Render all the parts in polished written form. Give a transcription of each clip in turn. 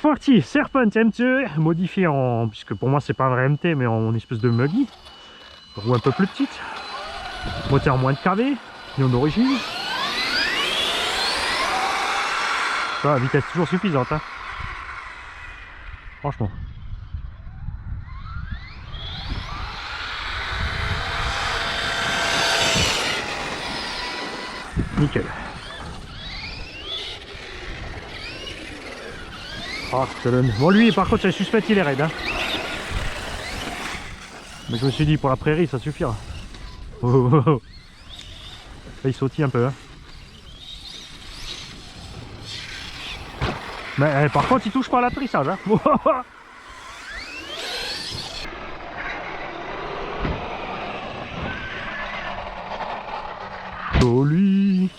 parti, Serpent MT modifié en, puisque pour moi c'est pas un vrai MT mais en espèce de muggy, roue un peu plus petite, moteur moins de kV, pignon d'origine. Ça, vitesse toujours suffisante, hein. Franchement. Nickel. Ah, bon lui par contre c'est suspect, il est raide, hein. Mais je me suis dit pour la prairie ça suffira. Oh, oh, oh. Là, il sautille un peu, hein. Mais par contre il touche pas à l'atterrissage, hein. Joli.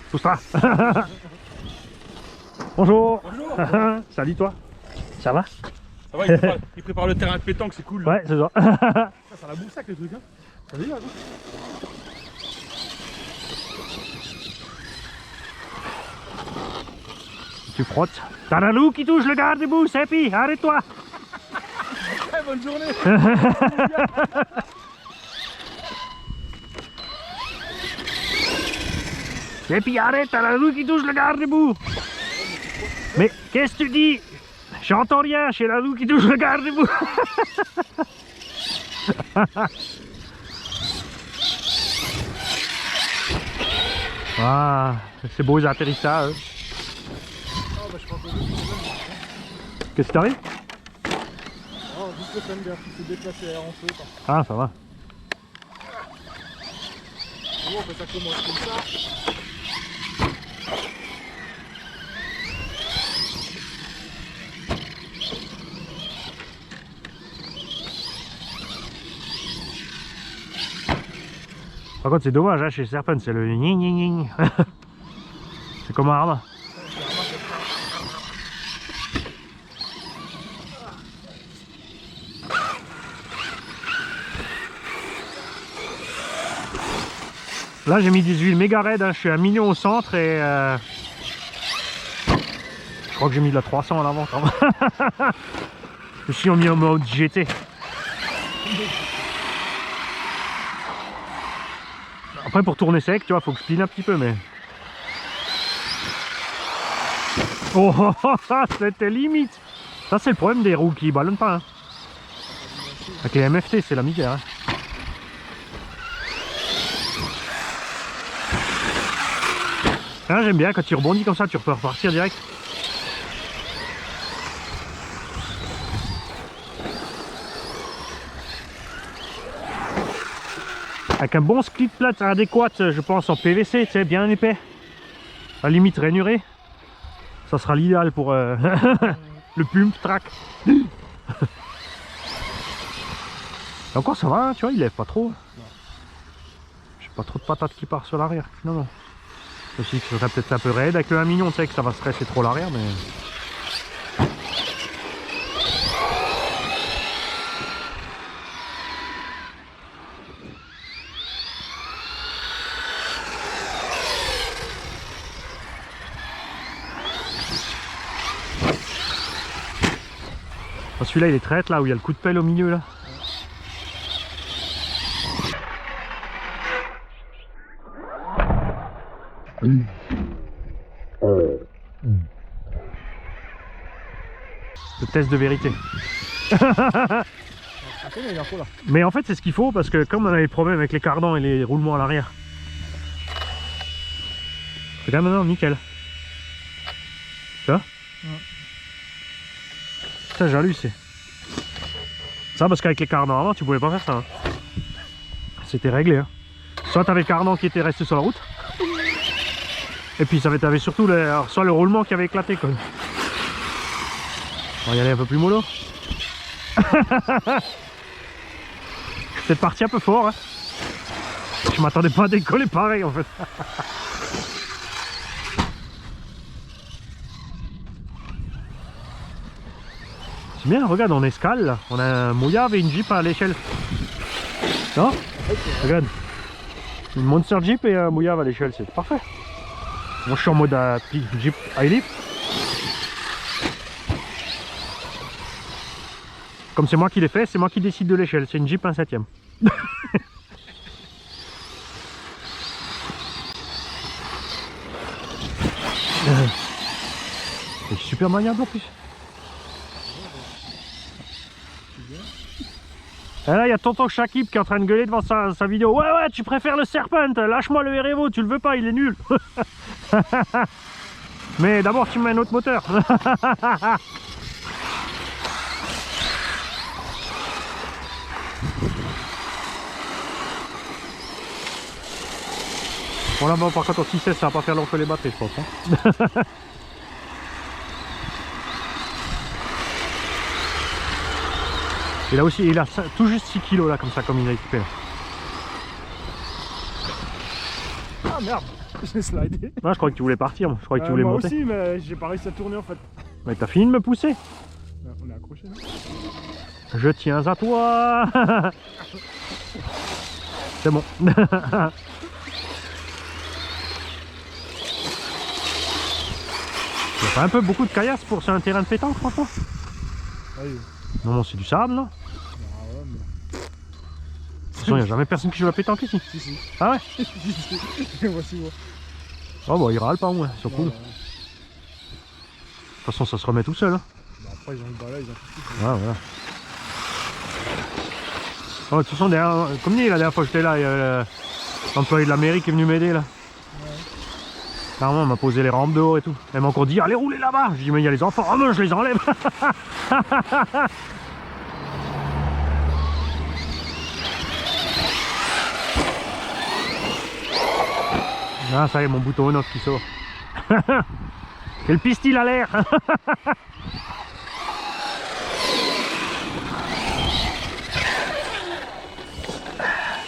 Tout ça. Bonjour. Bonjour. Salut toi. Ça va? Ça va, il prépare le terrain de pétanque, c'est cool. Ouais, c'est ça. Ça la bouffe les trucs, hein. Ça dégage, hein. Tu frottes. T'as la loup qui touche le garde-boue, Seppi, arrête-toi. Hey, bonne journée. Seppi, arrête, t'as la loup qui touche le garde-boue. Mais qu'est-ce que tu dis? J'entends rien, chez la loup qui touche le garde-boue. Ah, c'est beau les atterrissages. Qu'est-ce qui t'arrive? Oh, juste le Fender qui s'est déplacé en feu. Ah, ça va. Bon, ben, ça commence comme ça. Par contre, c'est dommage, hein, chez Serpent, c'est le ning ning ning. C'est comme un arme. Là, j'ai mis des huiles méga raides, hein. Je suis à 1 million au centre et je crois que j'ai mis de la 300 à l'avant. Je suis mis en mode GT. Après, pour tourner sec, tu vois, faut que je pile un petit peu, mais... Oh, ça, c'était limite. Ça, c'est le problème des roues qui ballonnent pas, hein. Avec les MFT, c'est la misère, hein. Ah, j'aime bien, quand tu rebondis comme ça, tu peux repartir direct. Avec un bon split plate adéquat, je pense en PVC, tu sais, bien épais. À la limite rainuré. Ça sera l'idéal pour le pump track. Encore ça va, hein, tu vois, il lève pas trop. J'ai pas trop de patates qui part sur l'arrière. Non, non. Aussi que ce serait peut-être un peu raide. Avec le 1 million, tu sais que ça va stresser trop l'arrière, mais... Celui-là il est traite là où il y a le coup de pelle au milieu là. Le test de vérité. Mais en fait c'est ce qu'il faut parce que comme on avait des problèmes avec les cardans et les roulements à l'arrière. Regarde maintenant, nickel. Tu vois? Ça j'ai halluciné. Ça parce qu'avec les cardans avant tu pouvais pas faire ça, hein. C'était réglé, hein. Soit t'avais le cardan qui était resté sur la route, et puis ça t'avais surtout soit le roulement qui avait éclaté quoi. On va y aller un peu plus mollo. C'est parti un peu fort, hein. Je m'attendais pas à décoller pareil en fait. C'est bien, regarde, on escale là. On a un mouillave et une Jeep à l'échelle. Non? Regarde. Une Monster Jeep et un mouillave à l'échelle, c'est parfait. Moi je suis en mode Jeep high lift. Comme c'est moi qui l'ai fait, c'est moi qui décide de l'échelle. C'est une Jeep 1/7e. C'est super maniable en plus. Et là il y a tonton Shakib qui est en train de gueuler devant sa vidéo. Ouais ouais, tu préfères le Serpent, lâche-moi le Erevo, tu le veux pas, il est nul. Mais d'abord tu mets un autre moteur. Bon là-bas par contre en 6S ça va pas faire long feu les batteries je pense. Hein. Et là aussi il a tout juste 6 kg là comme ça comme il a équipé là. Ah merde, j'ai slidé. Ah, je croyais que tu voulais partir, je croyais que tu voulais moi monter. aussi, mais j'ai pas réussi à tourner en fait. Mais t'as fini de me pousser. On est accroché là. Je tiens à toi. C'est bon. Il y a pas un peu beaucoup de caillasse pour sur un terrain de pétanque franchement. Oui. Non, c'est du sable là. Ah ouais, mais... De toute façon, il n'y a jamais personne qui joue à la pétanque ici. Si, si. Ah ouais? Voici moi. Oh bah ils râlent pas moins, ils sont cool. De Ouais. toute façon ça se remet tout seul. Hein. Bah, après ils ont le balai, ils ont tout. Ouais, voilà. Oh, de toute façon, derrière, comme dit la dernière fois que j'étais là, il y a l'employé de la mairie qui est venu m'aider là. Ouais. Carrément, elle m'a posé les rampes dehors et tout. Elle m'a encore dit allez rouler là-bas. Je dis mais il y a les enfants, oh non je les enlève. Ah ça y est mon bouton on-off qui sort. Quel pistil à l'air.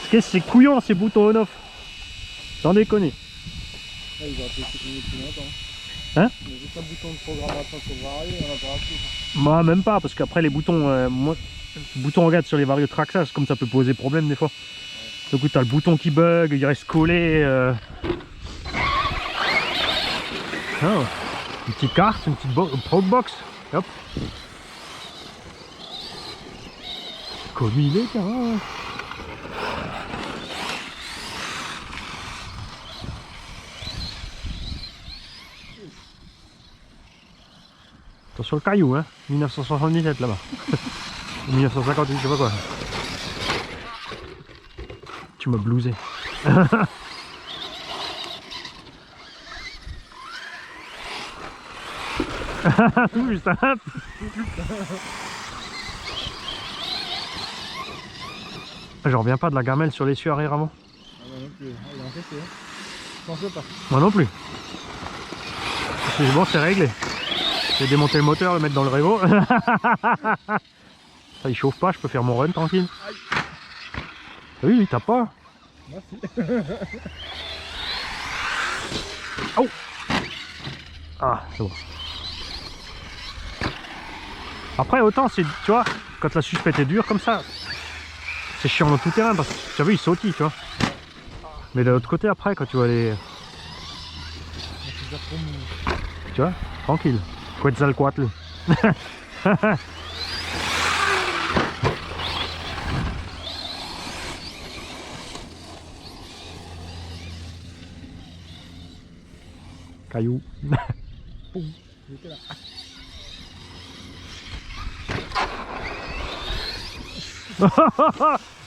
Qu'est-ce que c'est couillon ces boutons on-off. Sans déconner. Là, ils ont appelé supprimer depuis longtemps. Hein? Il y a juste un bouton de programmation sur le varié, on en a pas plus. Moi même pas parce qu'après les boutons, moi, le bouton regarde sur les varios traxage comme ça peut poser problème des fois. Du coup t'as le bouton qui bug, il reste collé. Oh, une petite carte, une petite probe box. Hop. Comme il est carrément. Attention le caillou, hein, 1977 là-bas. 1958, je sais pas quoi. Tu m'as blousé. Tout juste, hein. Je reviens pas de la gamelle sur l'essieu arrière avant. Ah, moi non plus. Ah, il a encaissé, hein. Je pensais pas. Moi non plus. C'est bon, c'est réglé. Je vais démonter le moteur, le mettre dans le Revo. Ça il chauffe pas, je peux faire mon run tranquille. Oui, il tape pas. Merci. Oh. Ah, c'est bon. Après, autant c'est, tu vois, quand la suspette est dure comme ça, c'est chiant dans tout terrain parce que tu as vu, il sautille, tu vois. Mais de l'autre côté, après, quand tu vois les. Tu vois, tranquille. Quetzalcoatl. Caillou. Poum, il était là.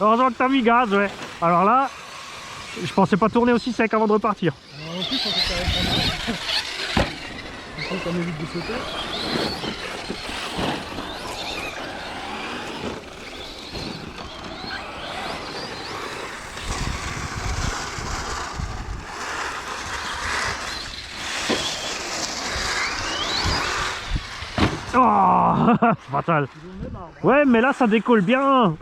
Heureusement que t'as mis gaz, ouais. Alors là, je pensais pas tourner aussi sec avant de repartir. Alors, en plus, on fait quand même. Il faut qu'on évite de sauter. Oh, fatal. Ouais, mais là ça décolle bien.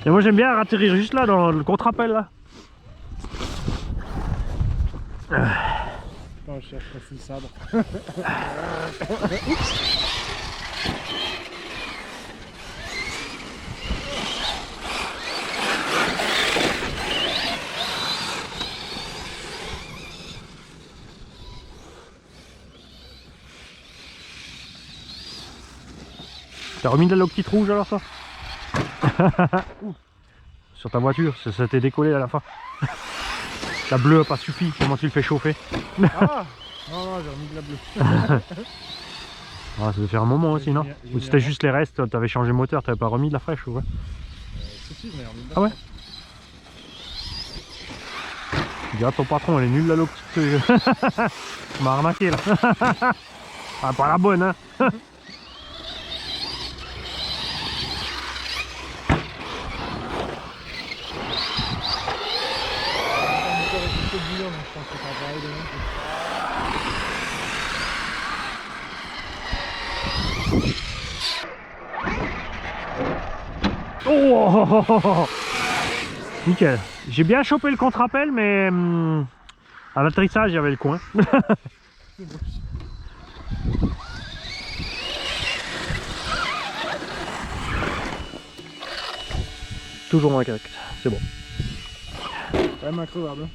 Et moi j'aime bien atterrir juste là dans le contre-appel là. Quand Attends, je cherche un full sabre. T'as remis de la petite rouge alors toi? Sur ta voiture, ça t'est décollé à la fin. La bleue a pas suffi, comment tu le fais chauffer? Ah non, non, j'ai remis de la bleue. Ah, ça devait faire un moment aussi, non? J'ai Ou mis c'était avant. juste les restes, t'avais changé le moteur, t'avais pas remis de la fraîche ou quoi? Si, mais remis de la Ah ouais? Dis à ton patron, elle est nulle là, l'eau petite. Tu m'as arnaqué là. Ah, pas la bonne, hein. Je pense que ça va pareil demain. Oh, nickel. J'ai bien chopé le contre-appel, mais à l'atterrissage, il y avait le coin. Toujours incorrect, c'est bon. Quand même increvable.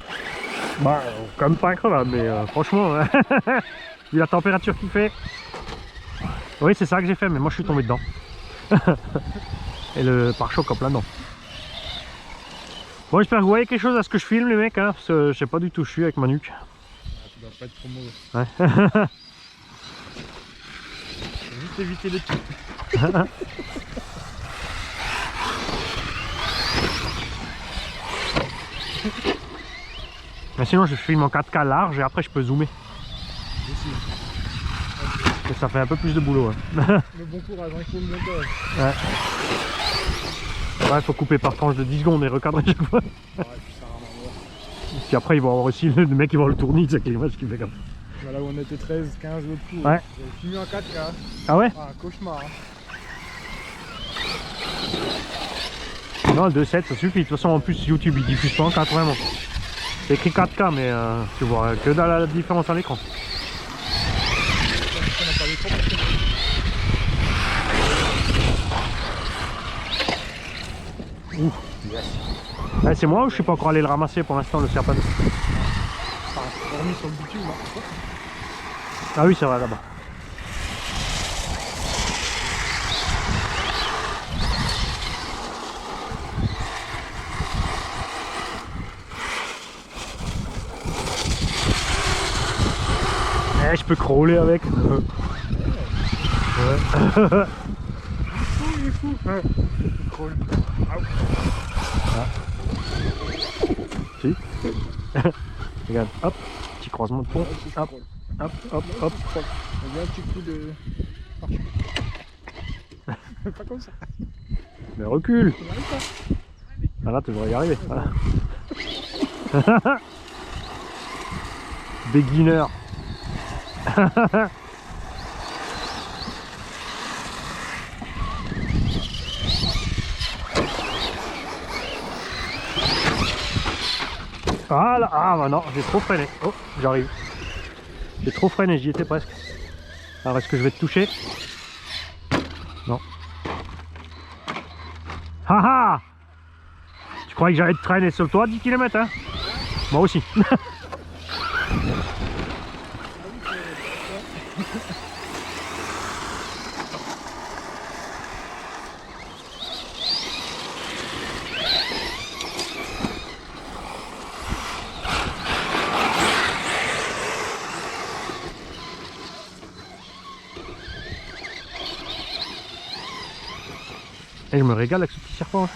Bah, quand même pas incroyable, mais franchement, vu la température qu'il fait. Oui, c'est ça que j'ai fait, mais moi je suis tombé dedans. Et le pare-choc en plein dedans. Bon, j'espère que vous voyez quelque chose à ce que je filme, les mecs, hein, parce que je sais pas du tout où je suis avec ma nuque. Ah, tu dois pas être trop mauvais. Ouais. Faut juste éviter les trucs. Mais sinon, je filme en 4K large et après je peux zoomer. Aussi. Et ça fait un peu plus de boulot. Hein. Mais bon courage, hein, il faut le montage. Ouais. Ouais, faut couper par tranche de 10 secondes et recadrer chaque fois. Ouais, puis ça rend mort. Puis après, ils vont avoir aussi le mec qui va le tourner, c'est avec l'image qu'il fait comme ça. Voilà où on était 13, 15 l'autre coup. Ouais. J'avais filmé en 4K. Ah ouais? Ah, un cauchemar. Hein. Non, le 2.7 ça suffit. De toute façon, en plus, YouTube il diffuse pas en 4 vraiment. C'est écrit 4K, mais tu vois que dans la différence à l'écran. On n'a pas l'écran parce que... Ouh, yes. Ouais, c'est moi ou je suis pas encore allé le ramasser pour l'instant, le serpent? Enfin, hormis sur le bitume. Hein. Ah oui, c'est vrai, là-bas. Eh, je peux crawler avec. Ouais. Il est fou. Ouais. Crawl. Si. Regarde, hop, petit croisement de pont. Hop, hop, hop, hop. On a un petit coup de... Pas comme ça. Mais recule. On arrive pas. Ah là, tu devrais y arriver. Voilà. Beginner. Ah là, ah bah non, j'ai trop freiné. Oh, j'arrive. J'ai trop freiné, j'y étais presque. Alors est-ce que je vais te toucher? Non. Haha! Tu croyais que j'allais te traîner sur le toit 10 km, hein? Moi aussi. Et je me régale avec ce petit serpent. Hein.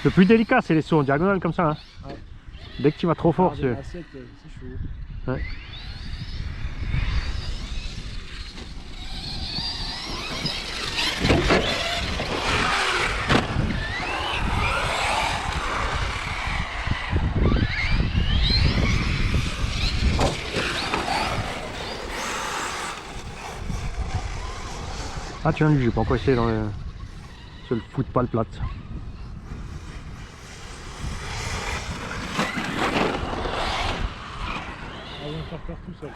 Le plus délicat, c'est les sauts en diagonale comme ça. Hein. Ouais. Dès que tu vas trop fort, c'est l'assiette, c'est chaud. Ouais. Ah tiens, lui, j'ai pas encore essayé dans le... Se le fout pas le plat. On va faire tout seul.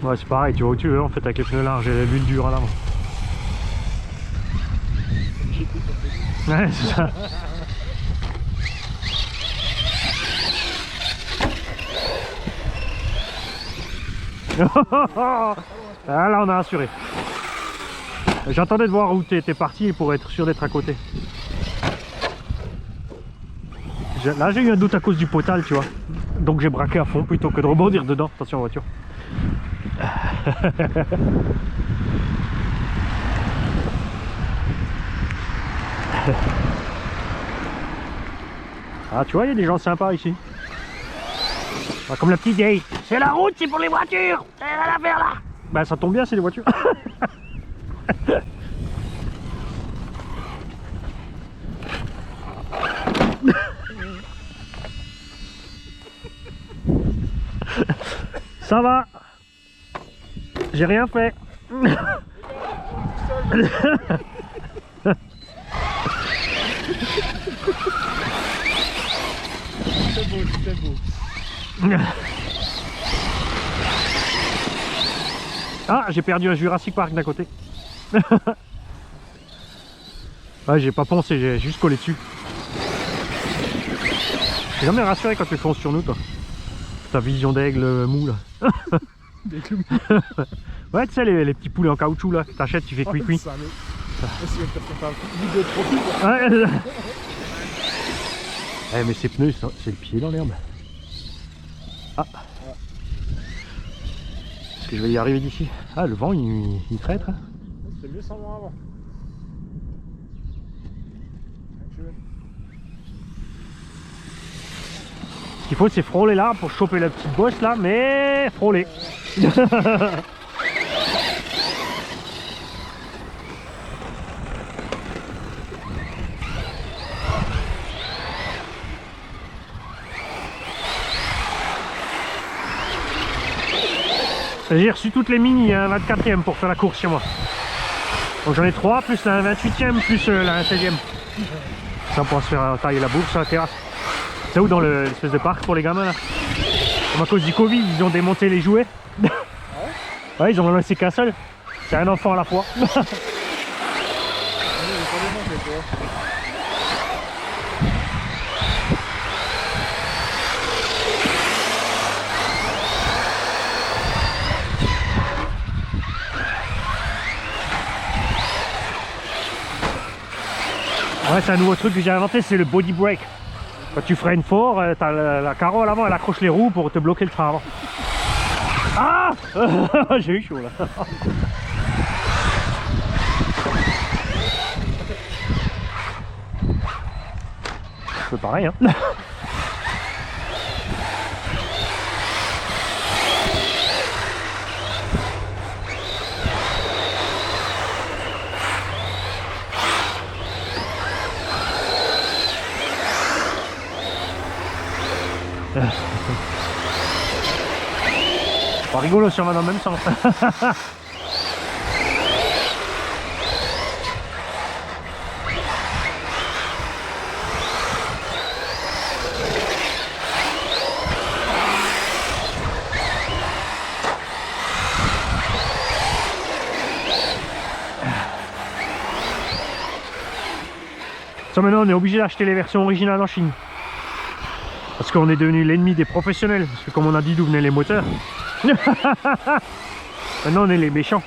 Ouais, c'est pareil, tu vois où tu veux en fait avec les pneus larges et l'huile dure à l'avant. Ouais, c'est ça. Ah là, on a assuré. J'attendais de voir où tu étais parti pour être sûr d'être à côté. Là, j'ai eu un doute à cause du potal, tu vois. Donc j'ai braqué à fond plutôt que de rebondir dedans. Attention, voiture. Ah, tu vois, il y a des gens sympas ici. Ah, comme la petite vieille. C'est la route, c'est pour les voitures. Elle a rien à faire là. Bah, ça tombe bien, c'est des voitures. Ça va. J'ai rien fait. C'est beau, c'est beau. Ah, j'ai perdu un Jurassic Park d'un côté. Ouais, j'ai pas pensé, j'ai juste collé dessus. J'ai jamais rassuré quand tu fonces sur nous, toi. Ta vision d'aigle mou, là. Des clous. Ouais, tu sais, les petits poulets en caoutchouc, là, que t'achètes, tu fais cuit-cuit. Ouais. Eh, mais ces pneus, c'est le pied dans l'herbe. Ah. Est-ce que je vais y arriver d'ici? Ah, le vent, il traître. Hein. C'est mieux sans vent avant. Ce qu'il faut, c'est frôler là pour choper la petite bosse là, mais frôler. J'ai reçu toutes les mini, un 24e pour faire la course chez moi. Donc j'en ai 3, plus la 28e, plus la 16e. Ça pour se faire tailler la bourse sur la terrasse. C'est où dans l'espèce de parc pour les gamins là? Comme à cause du Covid, ils ont démonté les jouets. Ouais, ils ont laissé qu'un seul. C'est un enfant à la fois. Ouais, c'est un nouveau truc que j'ai inventé, c'est le body brake. Quand tu freines fort, t'as la carreau à l'avant, elle accroche les roues pour te bloquer le train avant. Ah. J'ai eu chaud là. C'est pareil, hein. Pas rigolo si on va dans le même sens. Ça, maintenant on est obligé d'acheter les versions originales en Chine. Parce qu'on est devenu l'ennemi des professionnels. Parce que comme on a dit d'où venaient les moteurs. Maintenant on est les méchants.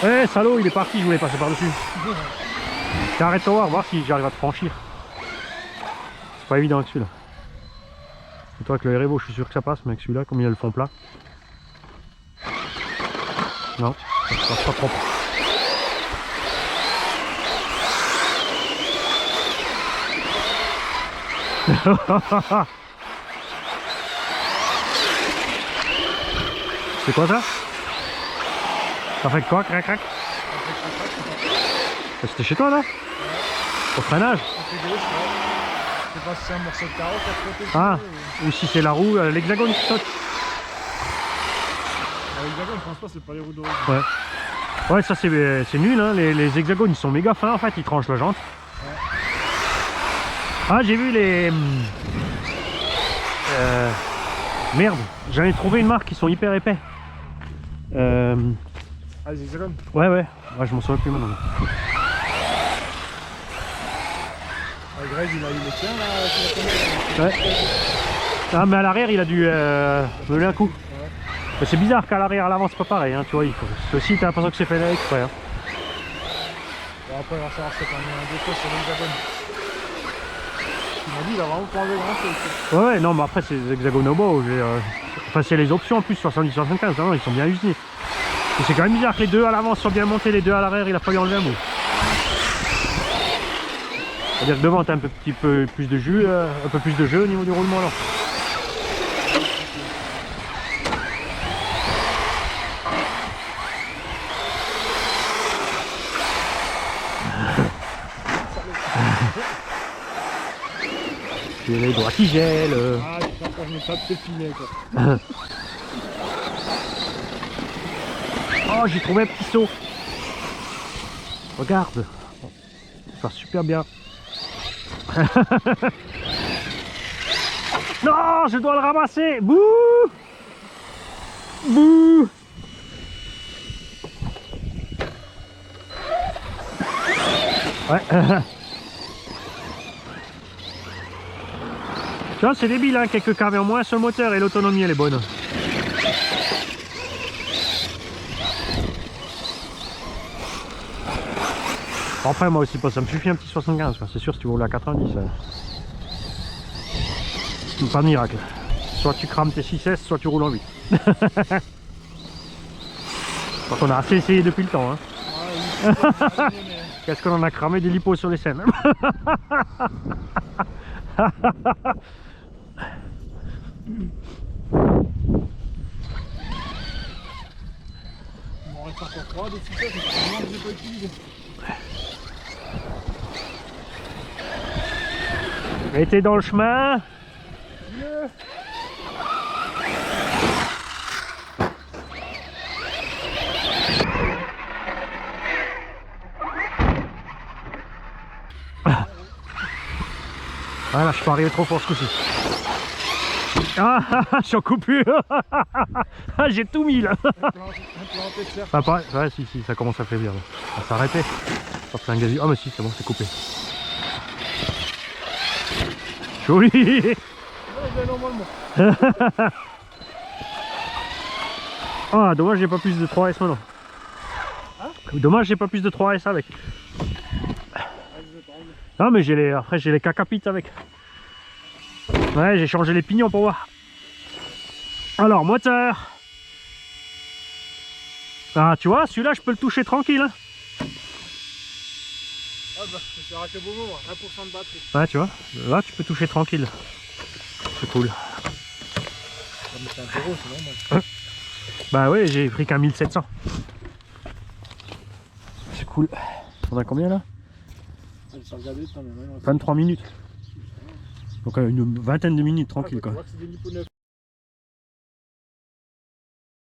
Eh salaud, il est parti, je voulais passer par dessus. Arrête-toi, voir si j'arrive à te franchir. C'est pas évident avec celui-là. Et toi avec le Erevo, je suis sûr que ça passe, mais avec celui-là, comme il a le fond plat. Non, ça passe pas propre. C'est quoi ça? Ça fait quoi, crac crac? C'était chez toi là? Au freinage? côté gauche, ouais. Je sais pas si c'est un morceau de carotte à côté. Ah, ou si c'est la roue, l'hexagone qui saute. L'hexagone, je pense pas, c'est pas les roues d'origine. Ouais. Ouais, ça c'est nul, hein. Les hexagones ils sont méga fins en fait, ils tranchent la jante. Ouais. Ah, j'ai vu les. Merde, j'en ai trouvé une marque qui sont hyper épais. Ah, les hexagones. Ouais, je m'en souviens plus maintenant. Ah, Greg, il a eu le tien là. Ouais. Ah, mais à l'arrière il a dû me un coup. Ouais. Mais c'est bizarre qu'à l'arrière, à l'avant c'est pas pareil, hein, tu vois. Ceci, t'as l'impression que c'est fait exprès. Hein. Bon, après, il va savoir si t'as mis un défaut sur l'hexagone. Il m'a dit, il a vraiment pas enlevé grand chose. Ouais, non, mais après c'est des hexagones au beau. Enfin, c'est les options en plus, 70-75, hein, ils sont bien usinés. Et c'est quand même bizarre que les deux à l'avant soient bien montés, les deux à l'arrière, il a fallu enlever un bout. C'est-à-dire que devant, t'as un petit peu plus de jus, un peu plus de jeu au niveau du roulement là. Il y a les doigts qui gèlent. Ah, je sais pas, je me tape tes filets quoi. Oh, j'ai trouvé un petit seau. Regarde. Ça va super bien. Non, je dois le ramasser. Bouh. Bouh. Ouais. Tu vois, c'est débile, hein, quelques carrés en moins sur le moteur et l'autonomie elle est bonne. Après moi aussi, ça me suffit un petit 75, c'est sûr si tu roules à 90. Pas de miracle. Soit tu crames tes 6S, soit tu roules en 8. Donc on a assez essayé depuis le temps. Hein. Ah, oui. Qu'est-ce qu'on en a cramé des lipos sur les scènes. Il m'en reste encore 3 des 6 que je n'ai pas utilisé. Et t'es dans le chemin. Yeah. Voilà, je suis pas arrivé trop fort ce coup-ci. Ah, je suis en coupure. J'ai tout mis là. Implanté de cercle. Ah, pareil. Ouais, si, ça commence à faiblir. Là. Ça s'est arrêté. Oh, c'est un gazi. Ah, mais si, c'est bon, c'est coupé. Joli. Ouais, ben normalement. Ah, dommage, j'ai pas plus de 3S maintenant. Hein? Dommage, j'ai pas plus de 3S avec. Non, mais après, j'ai les cacapites avec. Ouais, j'ai changé les pignons pour voir. Alors, moteur. Ah, tu vois, celui-là, je peux le toucher tranquille. Hein. Ah bah, c'est arrêté beau moment, 1% de batterie. Ouais, tu vois, là, tu peux toucher tranquille. C'est cool. Ah, mais c'est un taureau, c'est normal. Bah ouais, j'ai pris qu'un 1700. C'est cool. On a combien là? Allez, ça regarder, 23 minutes. Donc une vingtaine de minutes tranquille quoi. On voit que c'est des lipo neufs.